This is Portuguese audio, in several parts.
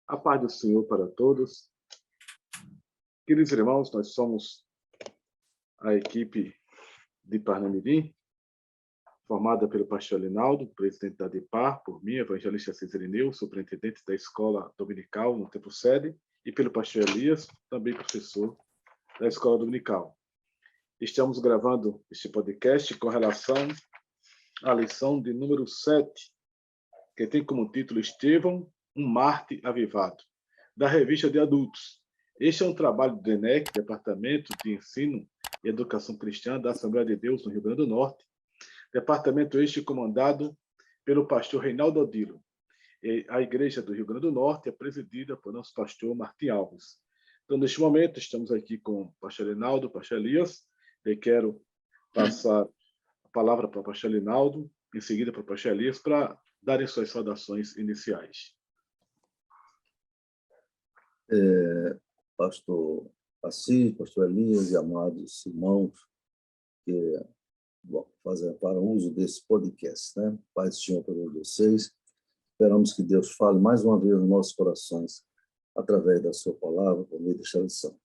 A paz do Senhor para todos. Queridos irmãos, nós somos a equipe de Parnamirim, formada pelo pastor Linaldo, presidente da DIPAR, por mim, evangelista Cesarineu, superintendente da escola dominical no Templo Sede, e pelo pastor Elias, também professor da escola dominical. Estamos gravando este podcast com relação à lição de número 7, que tem como título Estevão, um Mártir Avivado, da revista de adultos. Este é um trabalho do DENEC, Departamento de Ensino e Educação Cristã da Assembleia de Deus no Rio Grande do Norte, departamento este comandado pelo pastor Reinaldo Odilo. A Igreja do Rio Grande do Norte é presidida por nosso pastor Martim Alves. Então, neste momento, estamos aqui com o pastor Reinaldo, o pastor Elias. Eu quero passar a palavra para o pastor Reinaldo, em seguida para o pastor Elias, para darem suas saudações iniciais. Pastor Assis, pastor Elias e amados irmãos que para o uso desse podcast, né? Paz do Senhor para vocês. Esperamos que Deus fale mais uma vez nos nossos corações através da sua palavra, por meio desta lição.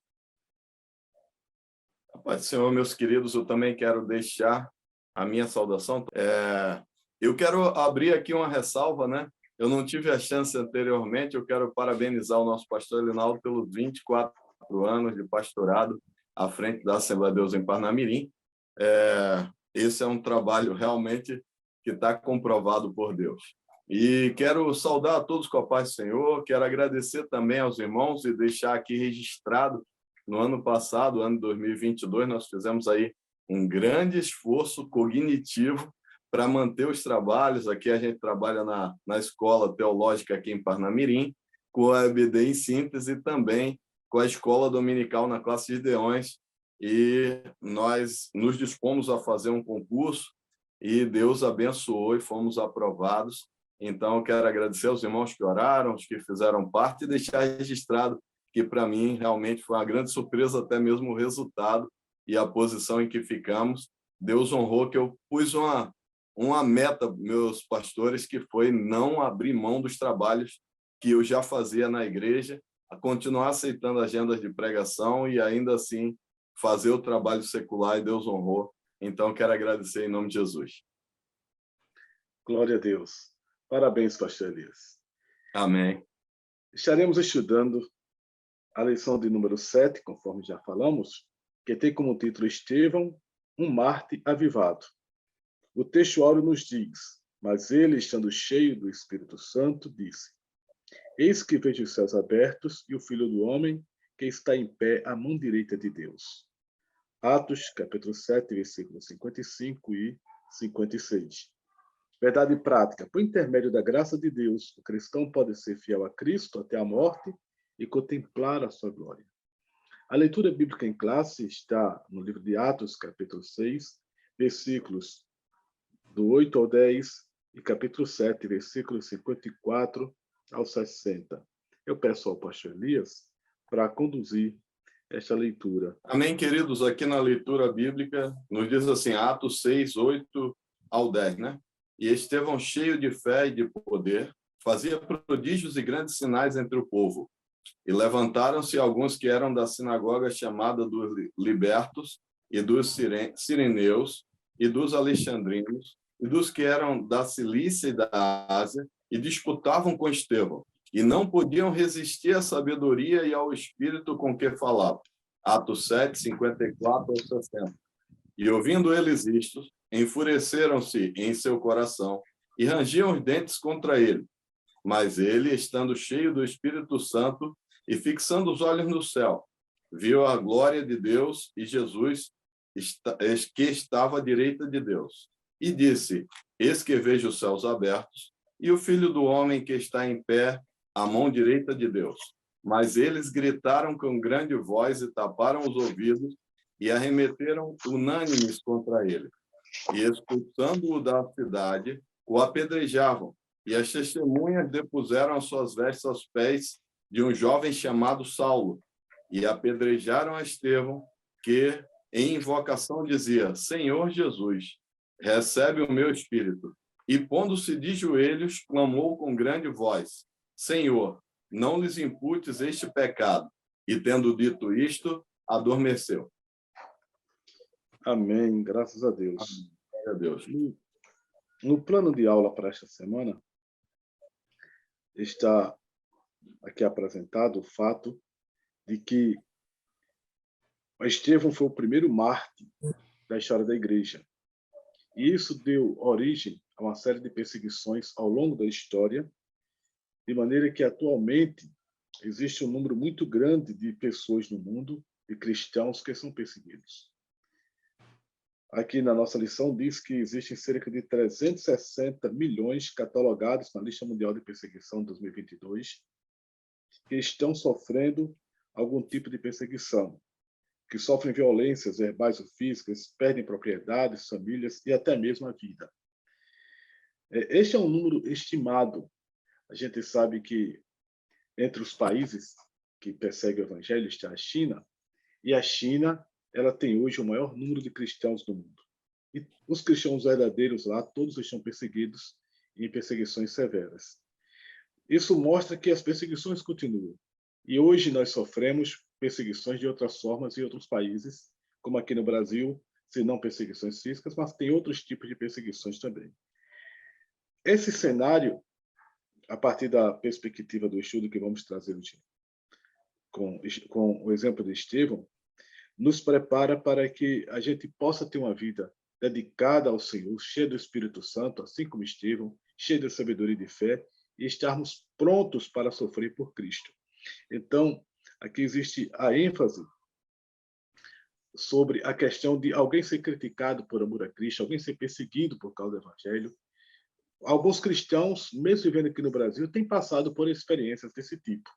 Paz do Senhor, meus queridos, eu também quero deixar a minha saudação. Eu quero abrir aqui uma ressalva, né? Eu não tive a chance anteriormente, eu quero parabenizar o nosso pastor Linaldo pelos 24 anos de pastorado à frente da Assembleia de Deus em Parnamirim. Esse é um trabalho realmente que está comprovado por Deus. E quero saudar a todos com a paz do Senhor, quero agradecer também aos irmãos e deixar aqui registrado, no ano passado, ano 2022, nós fizemos aí um grande esforço cognitivo para manter os trabalhos. Aqui a gente trabalha na escola teológica aqui em Parnamirim, com a EBD em síntese e também com a escola dominical na classe de Gideões, e nós nos dispomos a fazer um concurso e Deus abençoou e fomos aprovados. Então, eu quero agradecer aos irmãos que oraram, os que fizeram parte, e deixar registrado que, para mim, realmente foi uma grande surpresa, até mesmo o resultado e a posição em que ficamos. Deus honrou que eu pus uma meta, meus pastores, que foi não abrir mão dos trabalhos que eu já fazia na igreja, a continuar aceitando agendas de pregação e ainda assim fazer o trabalho secular, e Deus honrou. Então, quero agradecer em nome de Jesus. Glória a Deus. Parabéns, pastor Elias. Amém. Estaremos estudando a lição de número 7, conforme já falamos, que tem como título Estevão, um Mártir Avivado. O texto áureo nos diz: mas ele, estando cheio do Espírito Santo, disse: eis que vejo os céus abertos e o Filho do Homem que está em pé à mão direita de Deus. Atos, capítulo 7, versículos 55 e 56. Verdade prática. Por intermédio da graça de Deus, o cristão pode ser fiel a Cristo até a morte e contemplar a sua glória. A leitura bíblica em classe está no livro de Atos, capítulo 6, versículos do 8 ao 10, e capítulo 7, versículos 54 ao 60. Eu peço ao pastor Elias para conduzir esta leitura. Amém, queridos. Aqui na leitura bíblica, nos diz assim, Atos 6, 8 ao 10, né? E Estevão, cheio de fé e de poder, fazia prodígios e grandes sinais entre o povo. E levantaram-se alguns que eram da sinagoga chamada dos libertos, e dos sireneus, e dos alexandrinos, e dos que eram da Cilícia e da Ásia, e disputavam com Estevão, e não podiam resistir à sabedoria e ao espírito com que falava. Atos 7, 54 ao 60. E ouvindo eles isto, enfureceram-se em seu coração, e rangiam os dentes contra ele. Mas ele, estando cheio do Espírito Santo, e fixando os olhos no céu, viu a glória de Deus e Jesus, que estava à direita de Deus. E disse: eis que vejo os céus abertos, e o Filho do Homem que está em pé à mão direita de Deus. Mas eles gritaram com grande voz e taparam os ouvidos e arremeteram unânimes contra ele. E expulsando-o da cidade, o apedrejavam. E as testemunhas depuseram as suas vestes aos pés de um jovem chamado Saulo. E apedrejaram a Estevão, que em invocação dizia: Senhor Jesus, recebe o meu espírito. E pondo-se de joelhos, clamou com grande voz: Senhor, não lhes imputes este pecado. E, tendo dito isto, adormeceu. Amém. Graças a Deus. Glória a Deus. No plano de aula para esta semana, está aqui apresentado o fato de que Estevão foi o primeiro mártir da história da igreja. E isso deu origem a uma série de perseguições ao longo da história, de maneira que atualmente existe um número muito grande de pessoas no mundo, de cristãos, que são perseguidos. Aqui na nossa lição diz que existem cerca de 360 milhões catalogados na lista mundial de perseguição de 2022, que estão sofrendo algum tipo de perseguição, que sofrem violências verbais ou físicas, perdem propriedades, famílias e até mesmo a vida. Este é um número estimado. A gente sabe que entre os países que perseguem o evangelho está a China, e a China ela tem hoje o maior número de cristãos do mundo. E os cristãos verdadeiros lá, todos estão perseguidos em perseguições severas. Isso mostra que as perseguições continuam. E hoje nós sofremos perseguições de outras formas em outros países, como aqui no Brasil, se não perseguições físicas, mas tem outros tipos de perseguições também. Esse cenário, a partir da perspectiva do estudo que vamos trazer hoje, com o exemplo de Estevão, nos prepara para que a gente possa ter uma vida dedicada ao Senhor, cheia do Espírito Santo, assim como Estevão, cheia de sabedoria e de fé, e estarmos prontos para sofrer por Cristo. Então, aqui existe a ênfase sobre a questão de alguém ser criticado por amor a Cristo, alguém ser perseguido por causa do Evangelho. Alguns cristãos, mesmo vivendo aqui no Brasil, têm passado por experiências desse tipo.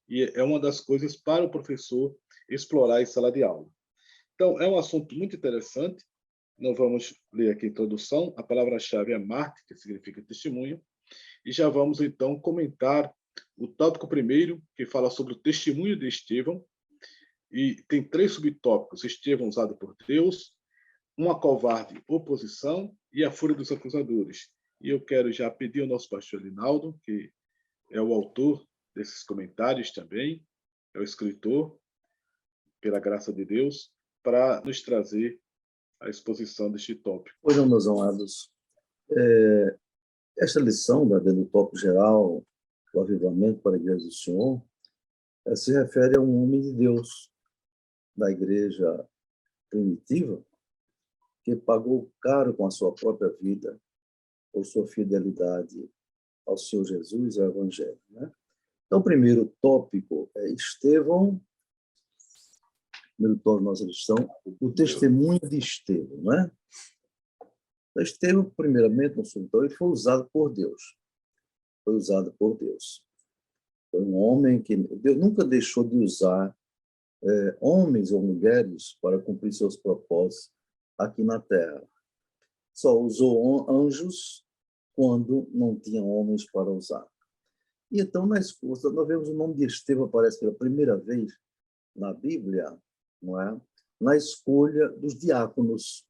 E é uma das coisas para o professor explorar em sala de aula. Então, é um assunto muito interessante. Não vamos ler aqui a introdução. A palavra-chave é mártir, que significa testemunho. E já vamos, então, comentar o tópico primeiro, que fala sobre o testemunho de Estevão. E tem 3 subtópicos: Estevão usado por Deus, uma covarde oposição e a fúria dos acusadores. E eu quero já pedir ao nosso pastor Linaldo, que é o autor desses comentários também, é o escritor, pela graça de Deus, para nos trazer a exposição deste tópico. Pois não, meus amados, esta lição do tópico geral, o avivamento para a Igreja do Senhor, se refere a um homem de Deus da igreja primitiva, que pagou caro com a sua própria vida por sua fidelidade ao Senhor Jesus e ao Evangelho, né? Então, o primeiro tópico é Estevão, primeiro tópico da nossa lição, o testemunho de Estevão, né? Então, Estevão, primeiramente, no subtópico, ele foi usado por Deus. Foi usado por Deus. Foi um homem que Deus nunca deixou de usar homens ou mulheres para cumprir seus propósitos aqui na Terra. Só usou anjos quando não tinha homens para usar. E então, na escuta, nós vemos o nome de Estevão aparece pela primeira vez na Bíblia, não é? Na escolha dos diáconos.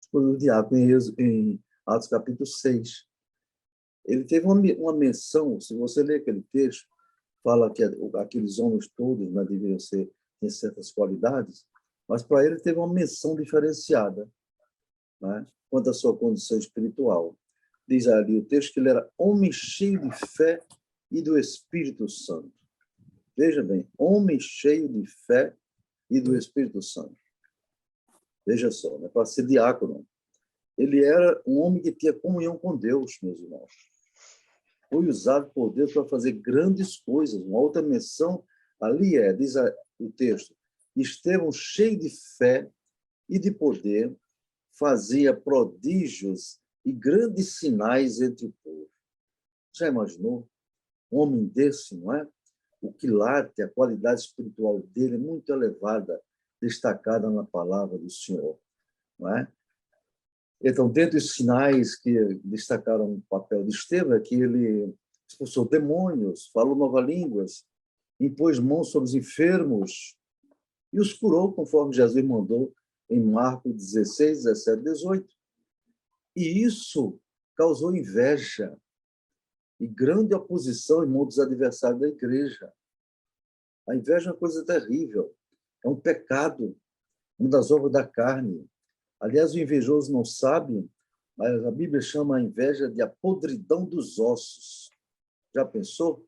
Escolha do diácono em Atos capítulo 6. Ele teve uma menção, se você ler aquele texto, fala que aqueles homens todos, né, deveriam ter certas qualidades, mas para ele teve uma menção diferenciada, né, quanto à sua condição espiritual. Diz ali o texto que ele era homem cheio de fé e do Espírito Santo. Veja bem, homem cheio de fé e do Espírito Santo. Veja só, né, para ser diácono. Ele era um homem que tinha comunhão com Deus, meus irmãos. Foi usado por Deus para fazer grandes coisas. Uma outra menção ali diz o texto, Estevão, cheio de fé e de poder, fazia prodígios e grandes sinais entre o povo. Já imaginou? Um homem desse, não é? O quilate, a qualidade espiritual dele é muito elevada, destacada na palavra do Senhor, não é? Então, dentre os sinais que destacaram o papel de Estevão, é que ele expulsou demônios, falou novas línguas, impôs mãos sobre os enfermos e os curou, conforme Jesus mandou em Marcos 16, 17, 18. E isso causou inveja. e grande oposição, irmão, dos adversários da igreja. A inveja é uma coisa terrível, é um pecado, uma das obras da carne. Aliás, o invejoso não sabe, mas a Bíblia chama a inveja de a podridão dos ossos. Já pensou?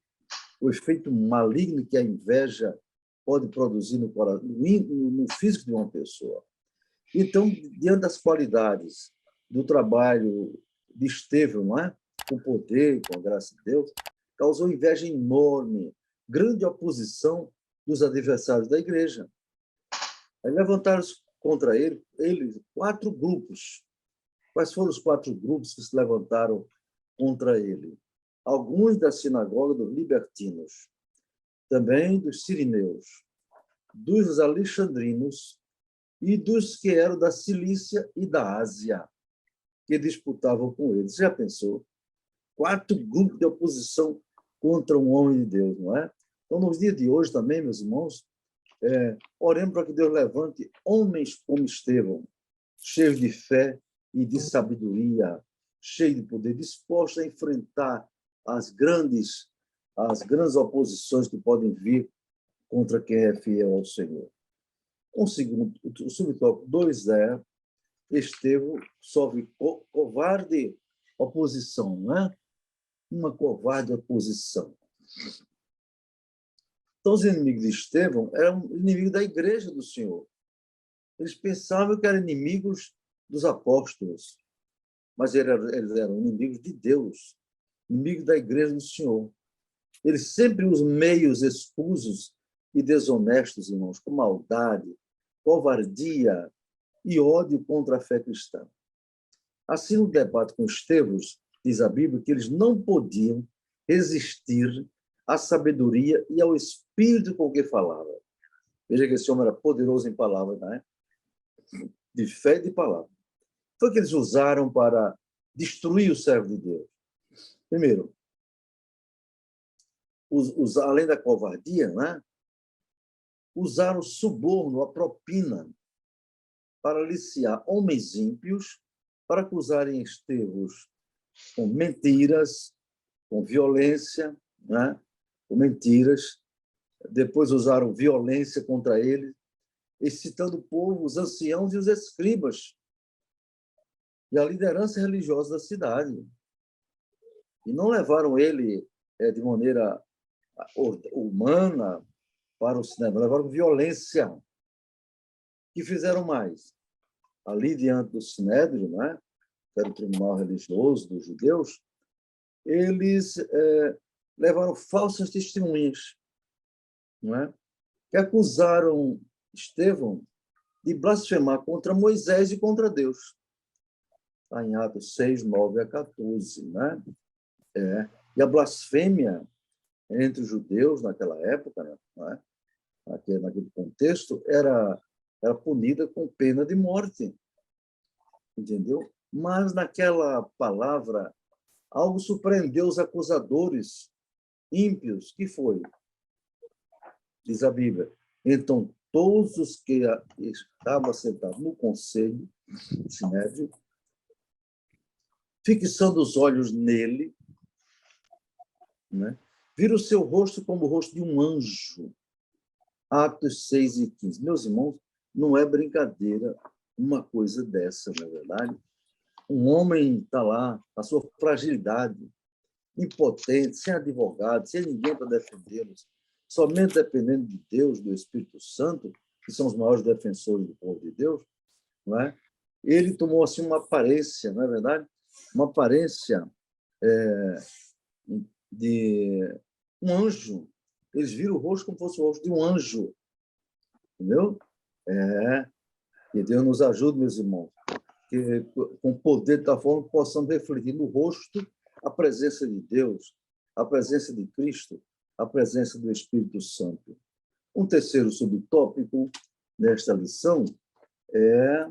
O efeito maligno que a inveja pode produzir no físico de uma pessoa. Então, diante das qualidades do trabalho de Estevão, não é? Com poder, com a graça de Deus, causou inveja enorme, grande oposição dos adversários da igreja. Aí levantaram contra ele 4 grupos. Quais foram os 4 grupos que se levantaram contra ele? Alguns da sinagoga dos libertinos, também dos sirineus, dos alexandrinos e dos que eram da Cilícia e da Ásia, que disputavam com eles. Já pensou? 4 grupos de oposição contra um homem de Deus, não é? Então, nos dias de hoje também, meus irmãos, oremos para que Deus levante homens como Estevão, cheios de fé e de sabedoria, cheios de poder, dispostos a enfrentar as grandes oposições que podem vir contra quem é fiel ao Senhor. O subtópico 2 é Estevão sofre covarde oposição, não é? Uma covarde oposição. Então, os inimigos de Estevão eram inimigos da igreja do Senhor. Eles pensavam que eram inimigos dos apóstolos, mas eles eram inimigos de Deus, inimigos da igreja do Senhor. Eles sempre usam meios escusos e desonestos, irmãos, com maldade, covardia e ódio contra a fé cristã. Assim, no debate com Estevão, diz a Bíblia que eles não podiam resistir à sabedoria e ao espírito com que falava. Veja que esse homem era poderoso em palavras, não é? De fé e de palavra. Foi que eles usaram para destruir o servo de Deus. Primeiro, além da covardia, né? Usaram o suborno, a propina, para aliciar homens ímpios para acusarem Estevão com mentiras, com violência, né? Com mentiras. Depois usaram violência contra ele, excitando o povo, os anciãos e os escribas, e a liderança religiosa da cidade. E não levaram ele de maneira humana para o cinema, levaram violência. Que fizeram mais? Ali diante do Sinédrio, né, que era o tribunal religioso dos judeus, eles levaram falsas testemunhas, não é? Que acusaram Estevão de blasfemar contra Moisés e contra Deus. Está em Atos 6, 9 a 14. Né? E a blasfêmia entre os judeus naquela época, né? Naquele contexto, era punida com pena de morte. Entendeu? Mas naquela palavra, algo surpreendeu os acusadores ímpios, que foi, diz a Bíblia, então todos os que estavam sentados no conselho, Sinédrio, fixando os olhos nele, né, viram o seu rosto como o rosto de um anjo. Atos 6 e 15. Meus irmãos, não é brincadeira uma coisa dessa, não é verdade? Um homem está lá, a sua fragilidade, impotente, sem advogado, sem ninguém para defendê-los, somente dependendo de Deus, do Espírito Santo, que são os maiores defensores do povo de Deus, não é? Ele tomou assim uma aparência, não é verdade? Uma aparência de um anjo. Eles viram o rosto como se fosse o rosto de um anjo. Entendeu? Que Deus nos ajude, meus irmãos, que com o poder da forma possamos refletir no rosto a presença de Deus, a presença de Cristo, a presença do Espírito Santo. Um terceiro subtópico nesta lição é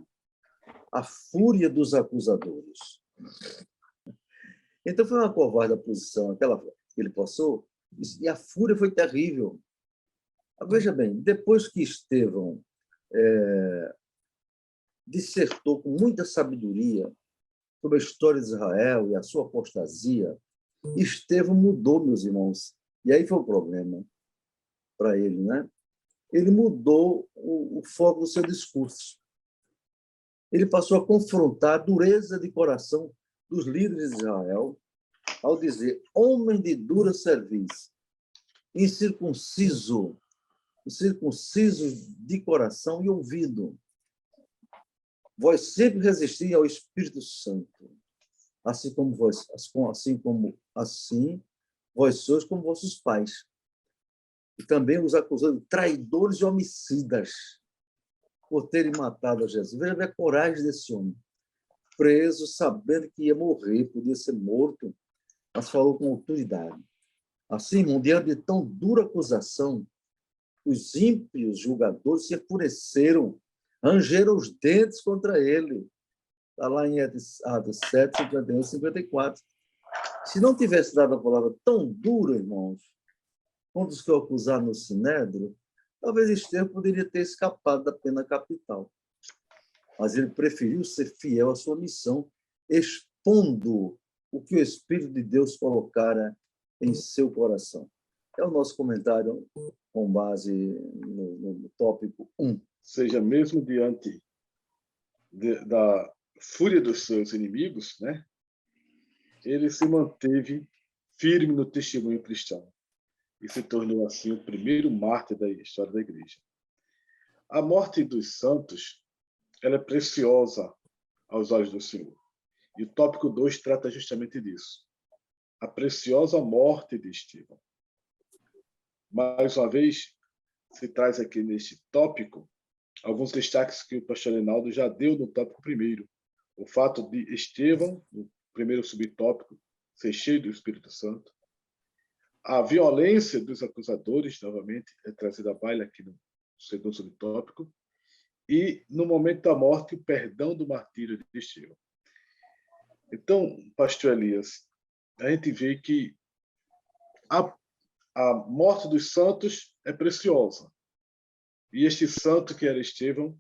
a fúria dos acusadores. Então, foi uma covarde a posição aquela que ele passou, e a fúria foi terrível. Veja bem, depois que Estevão dissertou com muita sabedoria sobre a história de Israel e a sua apostasia, Estevão mudou, meus irmãos. E aí foi o problema para ele, né? Ele mudou o foco do seu discurso. Ele passou a confrontar a dureza de coração dos líderes de Israel ao dizer: homem de dura cerviz, incircunciso de coração e ouvido, vós sempre resistis ao Espírito Santo, assim vós sois como vossos pais. E também os acusou de traidores e homicidas por terem matado a Jesus. Veja a coragem desse homem. Preso, sabendo que ia morrer, podia ser morto, mas falou com autoridade. Assim, irmão, diante de tão dura acusação, os ímpios julgadores se enfureceram, rangeram os dentes contra ele. Está lá em Atos 7, 51 e 54. Se não tivesse dado a palavra tão dura, irmãos, quanto os que o acusaram no Sinédrio, talvez Estevão poderia ter escapado da pena capital. Mas ele preferiu ser fiel à sua missão, expondo o que o Espírito de Deus colocara em seu coração. É o nosso comentário com base no tópico 1. Seja, mesmo diante da fúria dos seus inimigos, né, ele se manteve firme no testemunho cristão e se tornou, assim, o primeiro mártir da história da igreja. A morte dos santos, ela é preciosa aos olhos do Senhor. E o tópico 2 trata justamente disso. A preciosa morte de Estevão. Mais uma vez, se traz aqui neste tópico alguns destaques que o pastor Reinaldo já deu no tópico 1. O fato de Estevão, no primeiro subtópico, ser cheio do Espírito Santo. A violência dos acusadores, novamente, é trazida à baila aqui no segundo subtópico. E, no momento da morte, o perdão do martírio de Estevão. Então, pastor Elias, a gente vê que a morte dos santos é preciosa. E este santo, que era Estevão,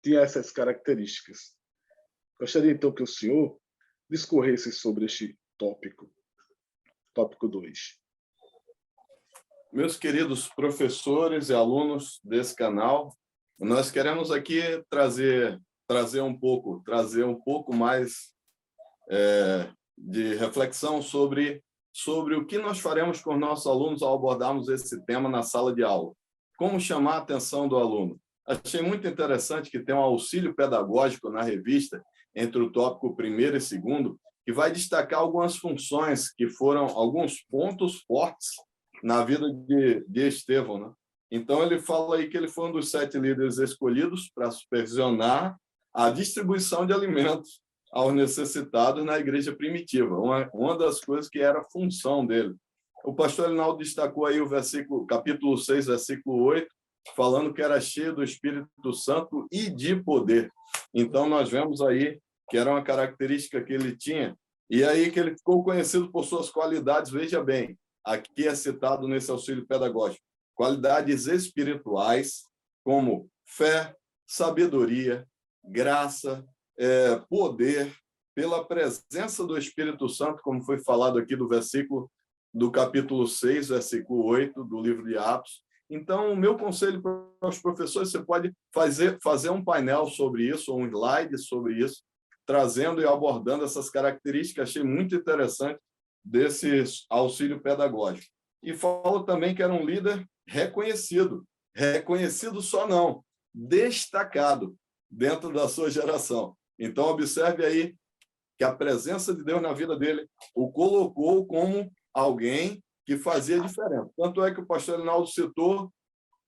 tinha essas características. Gostaria, então, que o senhor discorresse sobre este tópico 2. Meus queridos professores e alunos desse canal, nós queremos aqui trazer um pouco mais de reflexão sobre o que nós faremos com os nossos alunos ao abordarmos esse tema na sala de aula. Como chamar a atenção do aluno? Achei muito interessante que tem um auxílio pedagógico na revista, entre o tópico 1º e 2º, que vai destacar algumas funções que foram alguns pontos fortes na vida de Estevão, né? Então, ele fala aí que ele foi um dos 7 líderes escolhidos para supervisionar a distribuição de alimentos aos necessitados na igreja primitiva, uma das coisas que era a função dele. O pastor Reinaldo destacou aí o capítulo 6, versículo 8, falando que era cheio do Espírito Santo e de poder. Então, nós vemos aí que era uma característica que ele tinha, e aí que ele ficou conhecido por suas qualidades. Veja bem, aqui é citado nesse auxílio pedagógico, qualidades espirituais, como fé, sabedoria, graça, poder, pela presença do Espírito Santo, como foi falado aqui do capítulo 6, versículo 8, do livro de Atos. Então, o meu conselho para os professores, você pode fazer um painel sobre isso, ou um slide sobre isso, trazendo e abordando essas características. Achei muito interessante desse auxílio pedagógico. E falo também que era um líder reconhecido só não, destacado dentro da sua geração. Então, observe aí que a presença de Deus na vida dele o colocou como alguém que fazia diferença. Tanto é que o pastor Reinaldo citou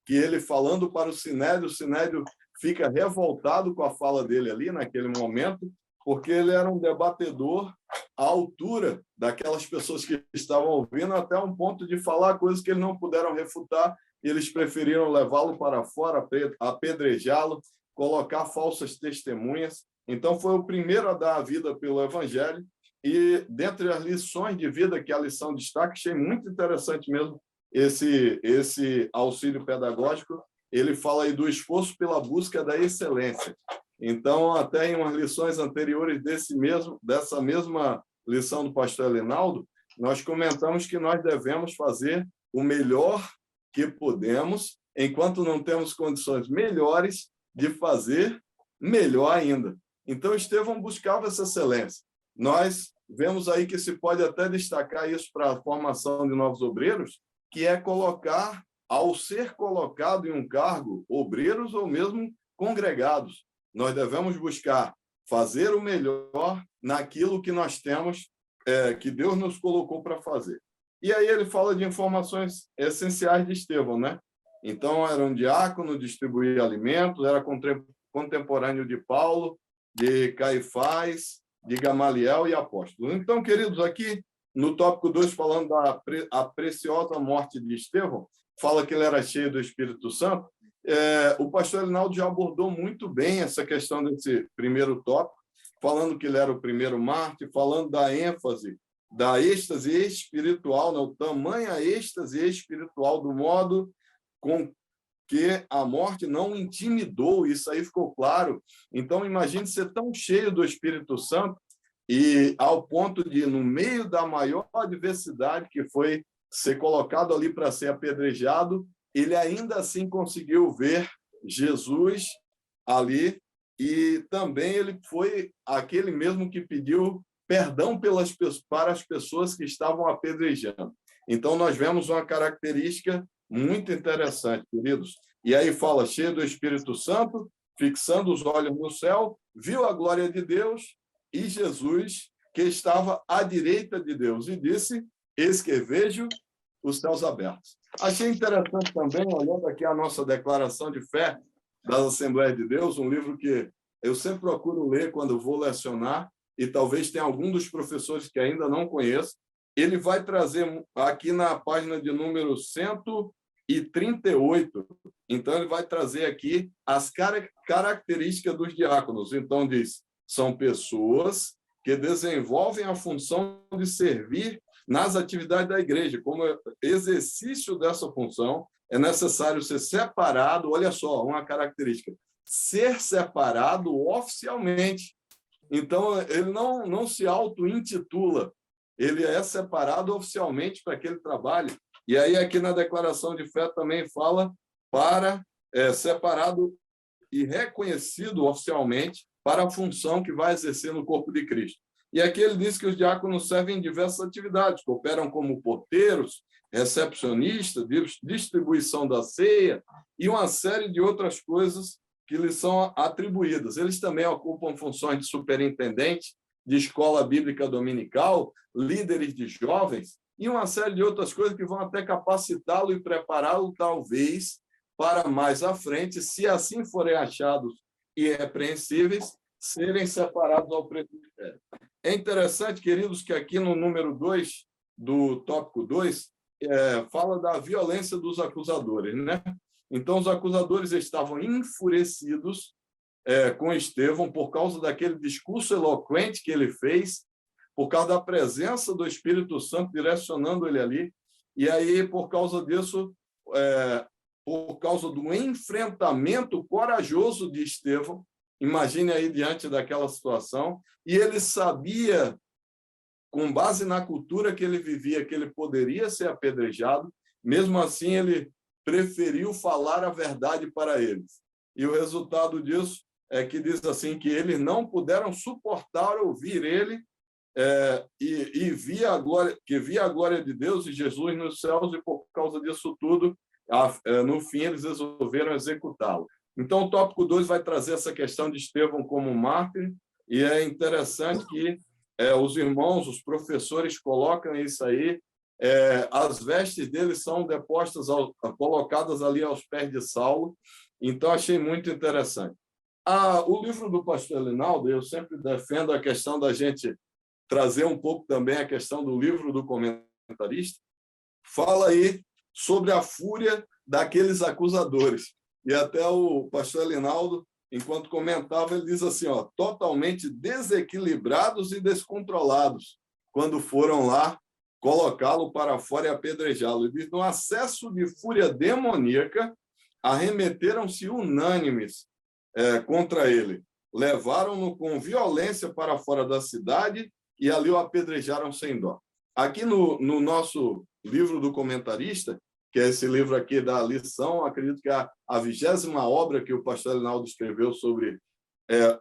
que ele, falando para o Sinédrio fica revoltado com a fala dele ali naquele momento, porque ele era um debatedor à altura daquelas pessoas que estavam ouvindo, até um ponto de falar coisas que eles não puderam refutar, e eles preferiram levá-lo para fora, apedrejá-lo, colocar falsas testemunhas. Então, foi o primeiro a dar a vida pelo Evangelho, e dentre as lições de vida que a lição destaca, achei muito interessante mesmo esse auxílio pedagógico. Ele fala aí do esforço pela busca da excelência. Então, até em umas lições anteriores dessa mesma lição do pastor Reinaldo, nós comentamos que nós devemos fazer o melhor que podemos, enquanto não temos condições melhores de fazer melhor ainda. Então, Estevão buscava essa excelência. Nós vemos aí que se pode até destacar isso para a formação de novos obreiros, que é colocar, ao ser colocado em um cargo, obreiros ou mesmo congregados. Nós devemos buscar fazer o melhor naquilo que nós temos, que Deus nos colocou para fazer. E aí ele fala de informações essenciais de Estevão, né? Então, era um diácono, distribuía alimentos, era contemporâneo de Paulo, de Caifás, de Gamaliel e apóstolo. Então, queridos, aqui no tópico 2, falando da preciosa morte de Estevão, fala que ele era cheio do Espírito Santo. O pastor Elinaldo já abordou muito bem essa questão desse primeiro tópico, falando que ele era o primeiro mártir, falando da ênfase, da êxtase espiritual, né? O tamanho êxtase espiritual, do modo com que a morte não intimidou, isso aí ficou claro. Então, imagine ser tão cheio do Espírito Santo e ao ponto de, no meio da maior adversidade, que foi ser colocado ali para ser apedrejado, ele ainda assim conseguiu ver Jesus ali, e também ele foi aquele mesmo que pediu perdão para as pessoas que estavam apedrejando. Então, nós vemos uma característica muito interessante, queridos. E aí fala, cheio do Espírito Santo, fixando os olhos no céu, viu a glória de Deus e Jesus, que estava à direita de Deus, e disse, eis que vejo os céus abertos. Achei interessante também, olhando aqui a nossa declaração de fé das Assembleias de Deus, um livro que eu sempre procuro ler quando vou lecionar, e talvez tenha algum dos professores que ainda não conheço. Ele vai trazer aqui na página de número 138, então ele vai trazer aqui as características dos diáconos. Então diz, são pessoas que desenvolvem a função de servir nas atividades da igreja. Como exercício dessa função, é necessário ser separado, olha só, uma característica, ser separado oficialmente. Então, ele não se auto-intitula, ele é separado oficialmente para aquele trabalho. E aí, aqui na declaração de fé também fala para separado e reconhecido oficialmente para a função que vai exercer no corpo de Cristo. E aqui ele diz que os diáconos servem em diversas atividades, cooperam como porteiros, recepcionistas, distribuição da ceia e uma série de outras coisas que lhes são atribuídas. Eles também ocupam funções de superintendente, de escola bíblica dominical, líderes de jovens e uma série de outras coisas que vão até capacitá-lo e prepará-lo, talvez, para mais à frente, se assim forem achados irrepreensíveis, serem separados ao presbitério. É interessante, queridos, que aqui no número 2, do tópico 2, fala da violência dos acusadores, né? Então, os acusadores estavam enfurecidos com Estevão por causa daquele discurso eloquente que ele fez, por causa da presença do Espírito Santo direcionando ele ali, e aí, por causa disso, por causa do enfrentamento corajoso de Estevão, imagine aí diante daquela situação, e ele sabia, com base na cultura que ele vivia, que ele poderia ser apedrejado, mesmo assim ele preferiu falar a verdade para eles. E o resultado disso é que diz assim que eles não puderam suportar ouvir ele e via a glória de Deus e Jesus nos céus, e por causa disso tudo, no fim, eles resolveram executá-lo. Então, o tópico 2 vai trazer essa questão de Estevão como mártir, e é interessante que os irmãos, os professores colocam isso aí, as vestes deles são depostas, colocadas ali aos pés de Saulo, então achei muito interessante. O livro do pastor Elinaldo, eu sempre defendo a questão da gente trazer um pouco também a questão do livro do comentarista, fala aí sobre a fúria daqueles acusadores. E até o pastor Elinaldo, enquanto comentava, ele diz assim, totalmente desequilibrados e descontrolados, quando foram lá colocá-lo para fora e apedrejá-lo. Ele diz, no acesso de fúria demoníaca, arremeteram-se unânimes contra ele. Levaram-no com violência para fora da cidade e ali o apedrejaram sem dó. aqui no nosso livro do comentarista, que é esse livro aqui da lição, acredito que é a 20ª obra que o pastor Linaldo escreveu sobre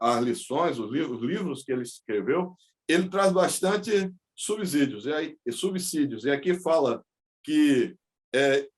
as lições, os livros que ele escreveu, ele traz bastante subsídios. E aqui fala que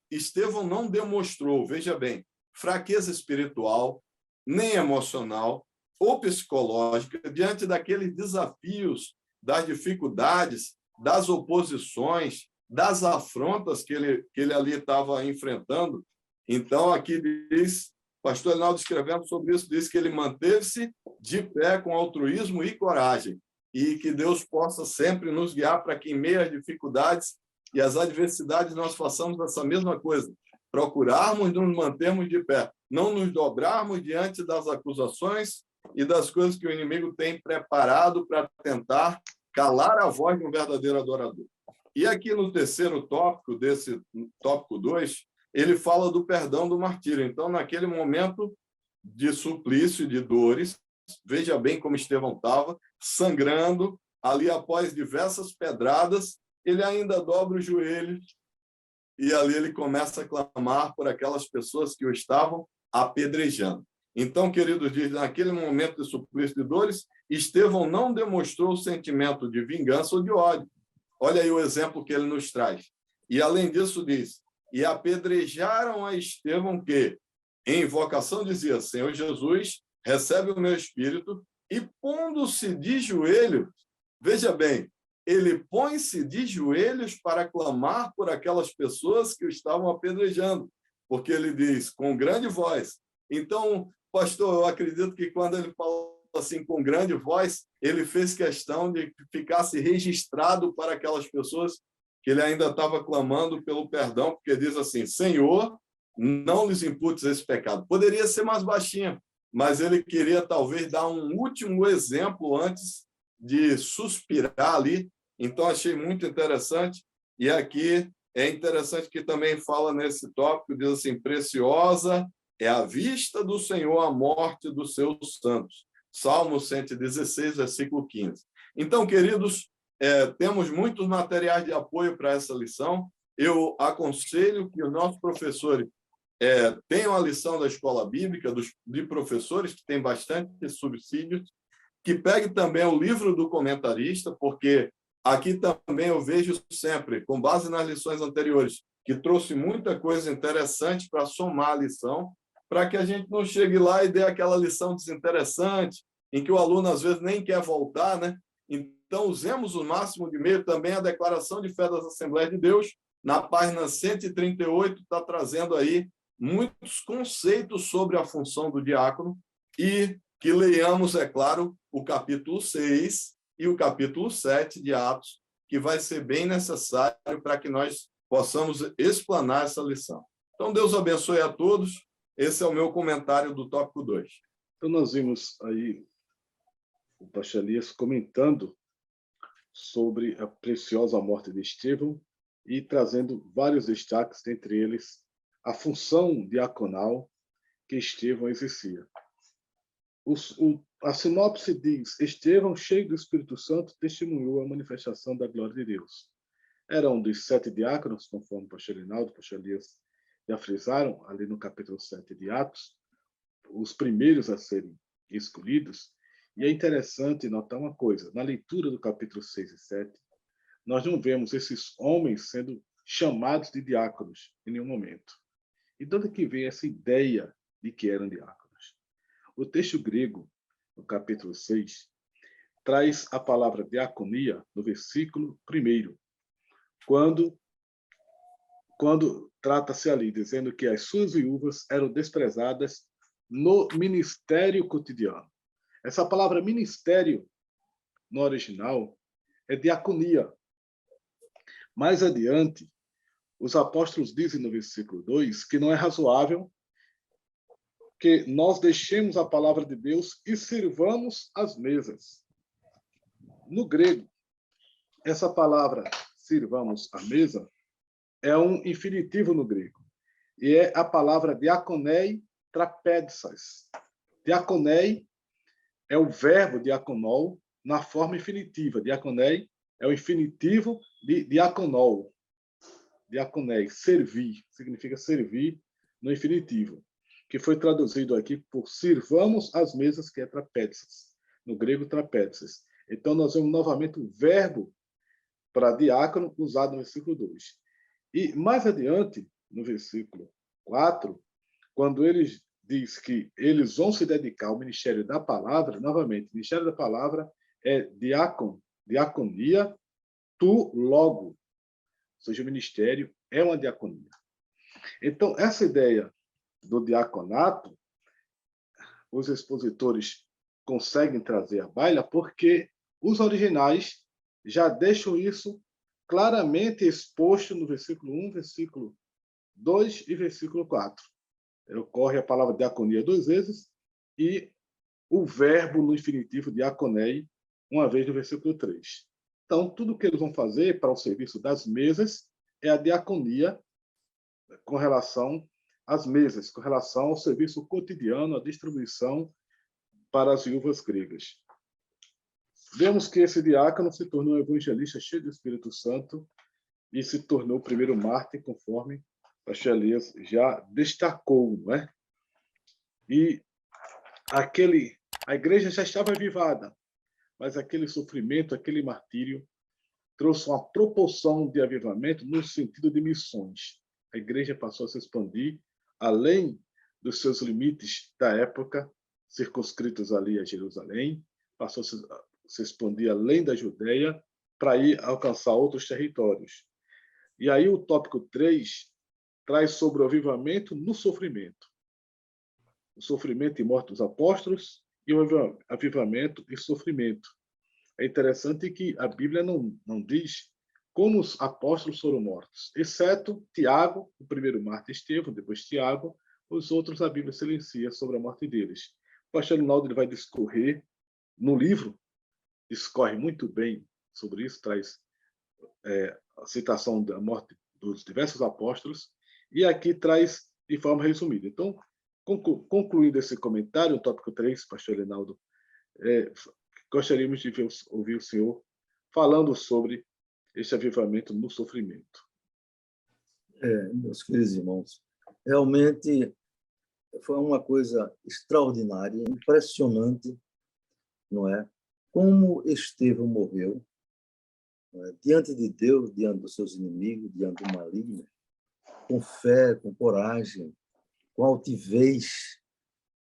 Estevão não demonstrou, veja bem, fraqueza espiritual, nem emocional ou psicológica diante daqueles desafios, das dificuldades, das oposições, das afrontas que ele ali estava enfrentando. Então, aqui diz, pastor Linaldo escrevendo sobre isso, diz que ele manteve-se de pé com altruísmo e coragem, e que Deus possa sempre nos guiar para que, em meio às dificuldades e às adversidades, nós façamos essa mesma coisa, procurarmos nos mantermos de pé, não nos dobrarmos diante das acusações e das coisas que o inimigo tem preparado para tentar calar a voz de um verdadeiro adorador. E aqui no terceiro tópico, desse tópico 2, ele fala do perdão do martírio. Então, naquele momento de suplício, de dores, veja bem como Estevão estava, sangrando, ali após diversas pedradas, ele ainda dobra os joelhos e ali ele começa a clamar por aquelas pessoas que o estavam apedrejando. Então, queridos, naquele momento de suplício de dores, Estevão não demonstrou o sentimento de vingança ou de ódio. Olha aí o exemplo que ele nos traz. E, além disso, diz, e apedrejaram a Estevão que, em invocação, dizia, Senhor Jesus, recebe o meu espírito, e pondo-se de joelhos, veja bem, ele põe-se de joelhos para clamar por aquelas pessoas que o estavam apedrejando, porque ele diz, com grande voz. Então, pastor, eu acredito que quando ele falou assim, com grande voz, ele fez questão de que ficasse registrado para aquelas pessoas que ele ainda estava clamando pelo perdão, porque diz assim, Senhor, não lhes imputes esse pecado. Poderia ser mais baixinho, mas ele queria talvez dar um último exemplo antes de suspirar ali. Então, achei muito interessante. E aqui é interessante que também fala nesse tópico, diz assim, preciosa é a vista do Senhor a morte dos seus santos. Salmo 116, versículo 15. Então, queridos, temos muitos materiais de apoio para essa lição. Eu aconselho que os nossos professores tenham a lição da escola bíblica, de professores, que tem bastante subsídios, que pegue também o livro do comentarista, porque aqui também eu vejo sempre, com base nas lições anteriores, que trouxe muita coisa interessante para somar a lição, para que a gente não chegue lá e dê aquela lição desinteressante, em que o aluno, às vezes, nem quer voltar, né? Então, usemos o máximo de meio. Também a Declaração de Fé das Assembleias de Deus, na página 138, está trazendo aí muitos conceitos sobre a função do diácono, e que leiamos, é claro, o capítulo 6 e o capítulo 7 de Atos, que vai ser bem necessário para que nós possamos explanar essa lição. Então, Deus abençoe a todos. Esse é o meu comentário do tópico 2. Então, nós vimos aí o pastor Elias comentando sobre a preciosa morte de Estevão e trazendo vários destaques, dentre eles a função diaconal que Estevão exercia. A sinopse diz, Estevão, cheio do Espírito Santo, testemunhou a manifestação da glória de Deus. Era um dos 7 diáconos, conforme o pastor Linaldo, o pastor Elias já frisaram, ali no capítulo 7 de Atos, os primeiros a serem escolhidos. E é interessante notar uma coisa, na leitura do capítulo 6 e 7, nós não vemos esses homens sendo chamados de diáconos em nenhum momento. E de onde que vem essa ideia de que eram diáconos? O texto grego, no capítulo 6, traz a palavra diaconia no versículo 1, quando trata-se ali, dizendo que as suas viúvas eram desprezadas no ministério cotidiano. Essa palavra ministério, no original, é diaconia. Mais adiante, os apóstolos dizem no versículo 2 que não é razoável que nós deixemos a palavra de Deus e sirvamos as mesas. No grego, essa palavra sirvamos a mesa é um infinitivo no grego. E é a palavra diakonei trapédisas. Diakonei é o verbo diakonol na forma infinitiva. Diakonei É o infinitivo de diaconol, diaconei, servir, significa servir no infinitivo, que foi traduzido aqui por sirvamos as mesas, que é trapézios, no grego trapézios. Então, nós vemos novamente o verbo para diácono usado no versículo 2. E mais adiante, no versículo 4, quando ele diz que eles vão se dedicar ao ministério da palavra, novamente, o ministério da palavra é diaconia, tu logo, ou seja, o ministério é uma diaconia. Então, essa ideia do diaconato, os expositores conseguem trazer à baila porque os originais já deixam isso claramente exposto no versículo 1, versículo 2 e versículo 4. Ocorre a palavra diaconia 2 vezes e o verbo no infinitivo diaconei uma vez no versículo 3. Então, tudo que eles vão fazer para o serviço das mesas é a diaconia com relação às mesas, com relação ao serviço cotidiano, à distribuição para as viúvas gregas. Vemos que esse diácono se tornou um evangelista cheio do Espírito Santo e se tornou o primeiro mártir, conforme o pastor Elias já destacou, não é? E a igreja já estava avivada, mas aquele sofrimento, aquele martírio, trouxe uma proporção de avivamento no sentido de missões. A igreja passou a se expandir além dos seus limites da época, circunscritos ali a Jerusalém, passou a se expandir além da Judéia para ir alcançar outros territórios. E aí o tópico 3 traz sobre o avivamento no sofrimento. O sofrimento e morte dos apóstolos e o avivamento e sofrimento. É interessante que a Bíblia não diz como os apóstolos foram mortos, exceto Tiago, o primeiro mártir Estevão, depois Tiago, os outros a Bíblia silencia sobre a morte deles. O pastor Linaldo vai discorrer no livro, discorre muito bem sobre isso, traz a citação da morte dos diversos apóstolos, e aqui traz de forma resumida. Então, concluindo esse comentário, o tópico 3, pastor Linaldo, gostaríamos de ouvir o senhor falando sobre esse avivamento no sofrimento. Meus queridos irmãos, realmente foi uma coisa extraordinária, impressionante, não é? Como Estevão morreu, não é? Diante de Deus, diante dos seus inimigos, diante do maligno, com fé, com coragem, com altivez,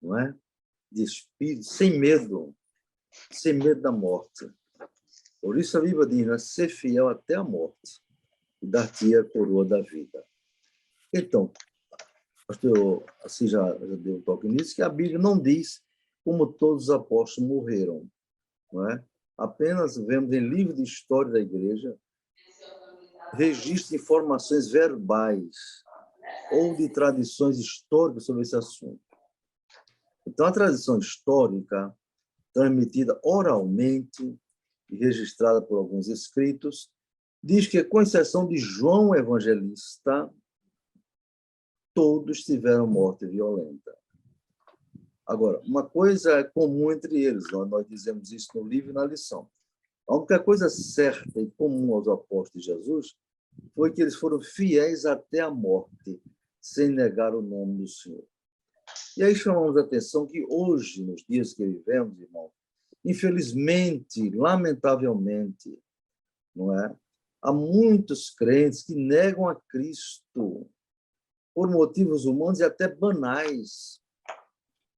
não é? De espírito, sem medo da morte. Por isso a Bíblia diz, né? Ser fiel até a morte e dar-te a coroa da vida. Então, pastor, assim já deu um toque nisso, que a Bíblia não diz como todos os apóstolos morreram, não é? Apenas vemos em livro de história da igreja registro de informações verbais ou de tradições históricas sobre esse assunto. Então, a tradição histórica, transmitida oralmente e registrada por alguns escritos, diz que, com exceção de João Evangelista, todos tiveram morte violenta. Agora, uma coisa é comum entre eles, nós dizemos isso no livro e na lição. A única coisa certa e comum aos apóstolos de Jesus foi que eles foram fiéis até a morte, sem negar o nome do Senhor. E aí chamamos a atenção que hoje, nos dias que vivemos, irmão, infelizmente, lamentavelmente, não é? Há muitos crentes que negam a Cristo por motivos humanos e até banais,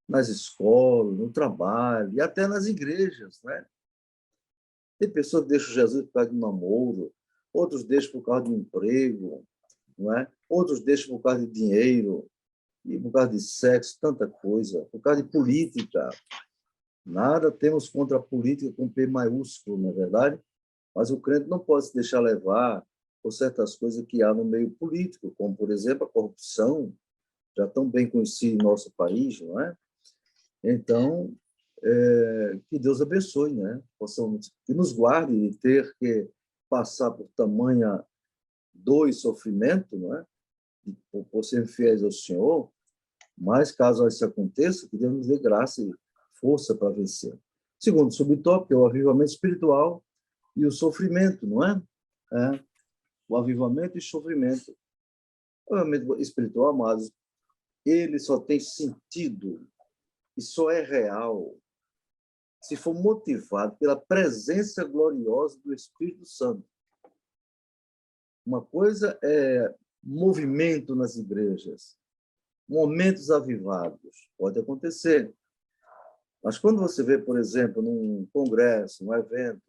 nas escolas, no trabalho e até nas igrejas, né? Tem pessoas que deixam Jesus por causa de namoro, outros deixam por causa de emprego, não é? Outros deixam por causa de dinheiro, e por causa de sexo, tanta coisa, por causa de política. Nada temos contra a política com P maiúsculo, não é verdade? Mas o crente não pode se deixar levar por certas coisas que há no meio político, como, por exemplo, a corrupção, já tão bem conhecida em nosso país, não é? Então, que Deus abençoe, né? Que nos guarde de ter que passar por tamanha dor e sofrimento, não é? Por ser fiéis ao Senhor, mas caso isso aconteça, que Deus nos dê graça e força para vencer. Segundo subtópico é o avivamento espiritual, e o sofrimento, não é? O avivamento e o sofrimento. O avivamento espiritual, amados, ele só tem sentido e só é real se for motivado pela presença gloriosa do Espírito Santo. Uma coisa é movimento nas igrejas, momentos avivados, pode acontecer. Mas quando você vê, por exemplo, num congresso, num evento,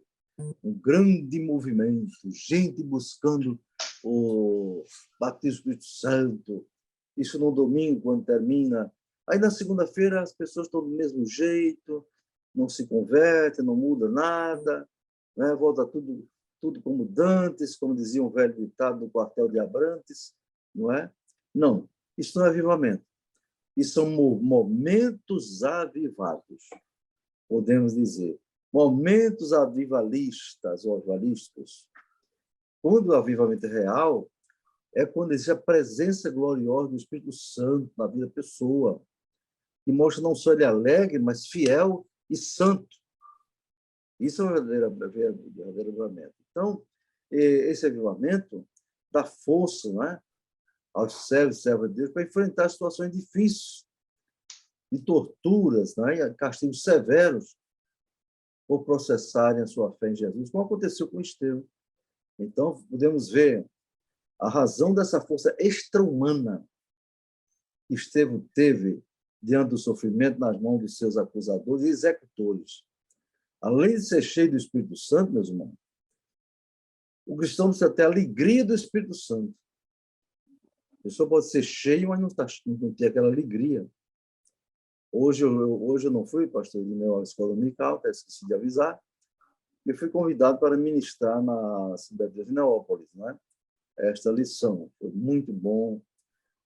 um grande movimento, gente buscando o batismo do Espírito Santo, isso no domingo, quando termina. Aí, na segunda-feira, as pessoas estão do mesmo jeito, não se convertem, não muda nada, né? Volta tudo como dantes, como dizia um velho ditado do quartel de Abrantes, não é? Não, isso não é avivamento. Isso são momentos avivados, podemos dizer. Momentos avivalistas ou avivalistas. Quando o avivamento é real, é quando existe a presença gloriosa do Espírito Santo na vida da pessoa, que mostra não só ele alegre, mas fiel e santo. Isso é um verdadeiro avivamento. Então, esse avivamento dá força, né, aos servos e servas de Deus para enfrentar situações difíceis, de torturas, né, castigos severos, por processarem a sua fé em Jesus, como aconteceu com Estevão. Então, podemos ver a razão dessa força extra-humana que Estevão teve diante do sofrimento nas mãos de seus acusadores e executores. Além de ser cheio do Espírito Santo, meus irmãos, o cristão precisa ter a alegria do Espírito Santo. A pessoa pode ser cheia, mas não tem aquela alegria. Hoje eu não fui, pastor, na escola dominical, até esqueci de avisar. Eu fui convidado para ministrar na cidade de Neópolis, né? Esta lição. Foi muito bom.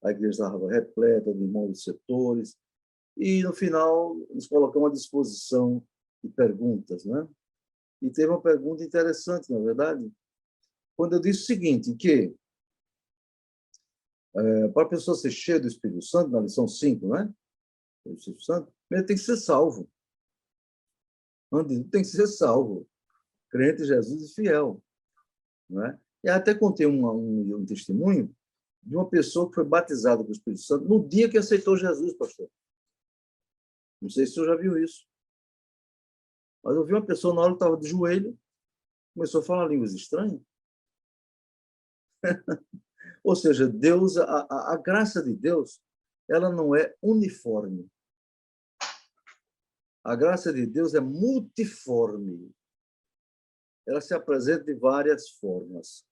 A igreja estava repleta de irmãos dos setores. E, no final, nos colocamos à disposição de perguntas, né? E teve uma pergunta interessante, na verdade, quando eu disse o seguinte, que para a pessoa ser cheia do Espírito Santo, na lição 5, né? O Espírito Santo, ele tem que ser salvo. Antes tem que ser salvo. Crente em Jesus e fiel. Né? E até contei um testemunho de uma pessoa que foi batizada com o Espírito Santo no dia que aceitou Jesus, pastor. Não sei se o senhor já viu isso. Mas eu vi uma pessoa, na hora que estava de joelho, começou a falar línguas estranhas. Ou seja, Deus, a graça de Deus, ela não é uniforme. A graça de Deus é multiforme. Ela se apresenta de várias formas.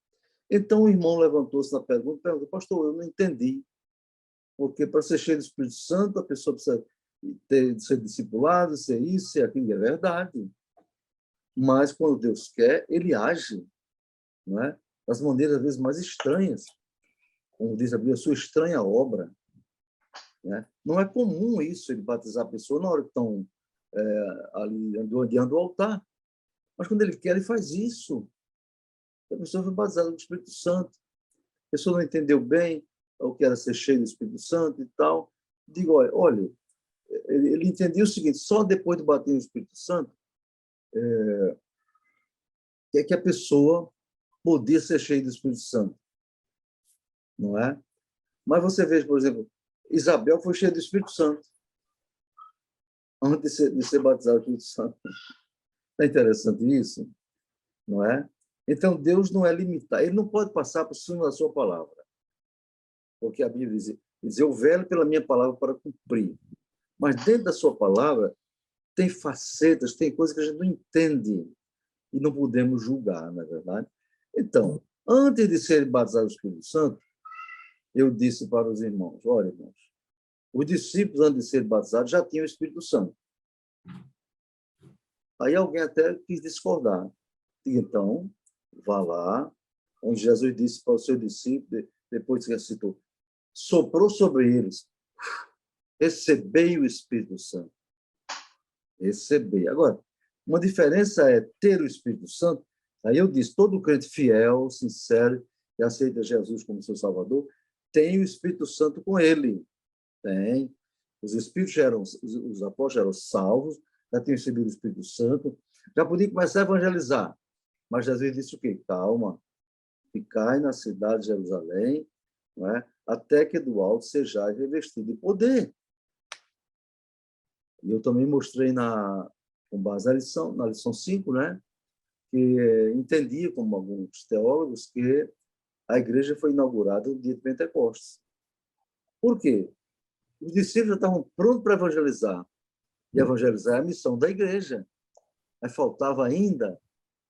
Então, o irmão levantou-se na pergunta e perguntou, pastor, eu não entendi. Porque para ser cheio do Espírito Santo, a pessoa precisa ser discipulada, ser isso, ser aquilo, é verdade. Mas, quando Deus quer, ele age, não é? Das maneiras, às vezes, mais estranhas. Como diz a Bíblia, a sua estranha obra. Né? Não é comum isso, ele batizar a pessoa na hora que estão ali diante do altar. Mas, quando ele quer, ele faz isso. A pessoa foi batizada com o Espírito Santo. A pessoa não entendeu bem o que era ser cheio do Espírito Santo e tal. Digo, olha, ele entendeu o seguinte, só depois do batismo do Espírito Santo é que a pessoa podia ser cheia do Espírito Santo. Não é? Mas você veja, por exemplo, Isabel foi cheia do Espírito Santo antes de ser batizada com o Espírito Santo. É interessante isso, não é? Então, Deus não é limitado. Ele não pode passar por cima da sua palavra. Porque a Bíblia diz eu velo pela minha palavra para cumprir. Mas dentro da sua palavra tem facetas, tem coisas que a gente não entende e não podemos julgar, não é verdade? Então, antes de ser batizado no Espírito Santo, eu disse para os irmãos, olha, irmãos, os discípulos, antes de ser batizados, já tinham o Espírito Santo. Aí alguém até quis discordar. Então, vá lá, onde Jesus disse para o seu discípulo, depois que citou, soprou sobre eles, recebei o Espírito Santo. Receber. Agora, uma diferença é ter o Espírito Santo. Aí eu disse, todo crente fiel, sincero, que aceita Jesus como seu Salvador, tem o Espírito Santo com ele. Tem. Os os apóstolos eram salvos, já tinham recebido o Espírito Santo, já podiam começar a evangelizar. Mas Jesus disse o quê? Calma, ficai na cidade de Jerusalém, não é? Até que do alto sejais revestido de poder. E eu também mostrei com base na lição 5, né? Que entendi, como alguns teólogos, que a igreja foi inaugurada no dia de Pentecostes. Por quê? Os discípulos já estavam prontos para evangelizar. E evangelizar é a missão da igreja. Mas faltava ainda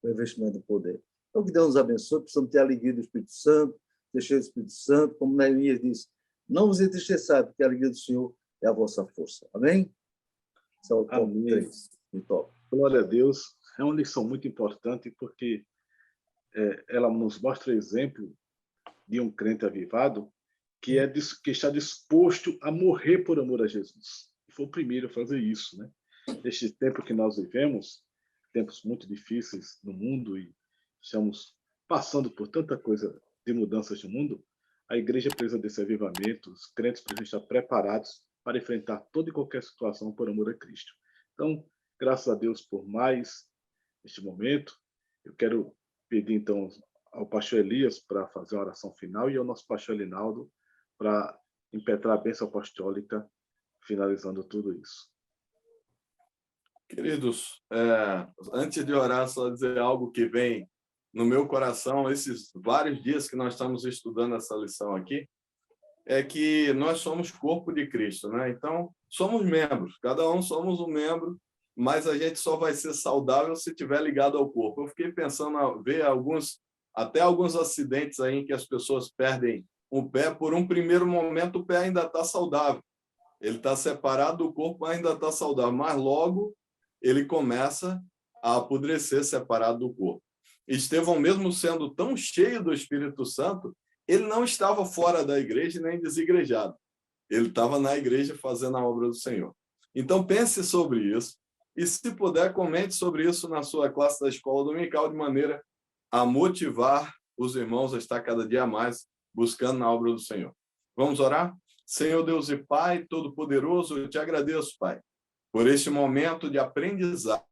o investimento do poder. Então, que Deus nos abençoe, precisamos ter a alegria do Espírito Santo, ter cheio do Espírito Santo, como Neemias disse, não vos entristeçais, porque a alegria do Senhor é a vossa força. Amém? Esse é o top 3. Glória a Deus. É uma lição muito importante, porque ela nos mostra exemplo de um crente avivado que está disposto a morrer por amor a Jesus. E foi o primeiro a fazer isso, né? Neste tempo que nós vivemos, tempos muito difíceis no mundo, e estamos passando por tanta coisa de mudanças no mundo, a igreja precisa desse avivamento, os crentes precisam estar preparados para enfrentar toda e qualquer situação por amor a Cristo. Então, graças a Deus por mais este momento. Eu quero pedir, então, ao pastor Elias para fazer a oração final e ao nosso pastor Linaldo para impetrar a bênção apostólica, finalizando tudo isso. Queridos, antes de orar, só dizer algo que vem no meu coração, esses vários dias que nós estamos estudando essa lição aqui, é que nós somos corpo de Cristo, né? Então, somos membros, cada um somos um membro, mas a gente só vai ser saudável se estiver ligado ao corpo. Eu fiquei pensando a ver até alguns acidentes aí em que as pessoas perdem um pé, por um primeiro momento o pé ainda está saudável, ele está separado do corpo, mas ainda está saudável, mas logo ele começa a apodrecer separado do corpo. Estevão, mesmo sendo tão cheio do Espírito Santo, ele não estava fora da igreja nem desigrejado. Ele estava na igreja fazendo a obra do Senhor. Então, pense sobre isso. E, se puder, comente sobre isso na sua classe da escola dominical, de maneira a motivar os irmãos a estar cada dia mais buscando na obra do Senhor. Vamos orar? Senhor Deus e Pai Todo-Poderoso, eu te agradeço, Pai, por este momento de aprendizado.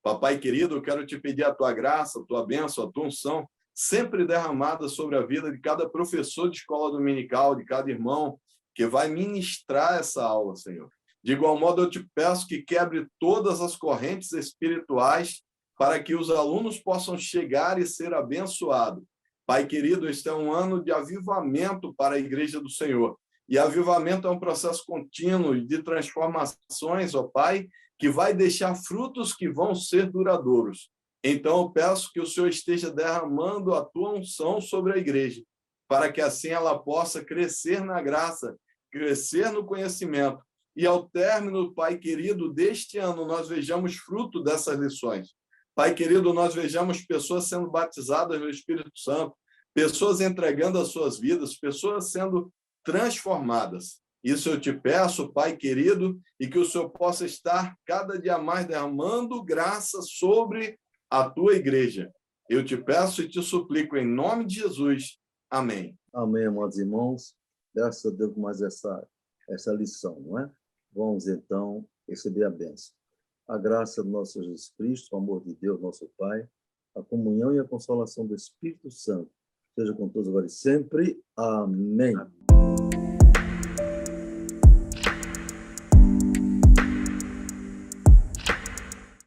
Papai querido, eu quero te pedir a tua graça, a tua bênção, a tua unção, sempre derramada sobre a vida de cada professor de escola dominical, de cada irmão que vai ministrar essa aula, Senhor. De igual modo, eu te peço que quebre todas as correntes espirituais para que os alunos possam chegar e ser abençoados. Pai querido, este é um ano de avivamento para a Igreja do Senhor. E avivamento é um processo contínuo de transformações, ó Pai, que vai deixar frutos que vão ser duradouros. Então, eu peço que o Senhor esteja derramando a tua unção sobre a igreja, para que assim ela possa crescer na graça, crescer no conhecimento. E ao término, Pai querido, deste ano, nós vejamos fruto dessas lições. Pai querido, nós vejamos pessoas sendo batizadas no Espírito Santo, pessoas entregando as suas vidas, pessoas sendo transformadas. Isso eu te peço, Pai querido, e que o Senhor possa estar cada dia mais derramando graça sobre a tua igreja. Eu te peço e te suplico em nome de Jesus. Amém. Amém, amados irmãos. Graças a Deus por mais essa lição, não é? Vamos, então, receber a bênção. A graça do nosso Jesus Cristo, o amor de Deus, nosso Pai, a comunhão e a consolação do Espírito Santo, seja com todos agora e sempre. Amém.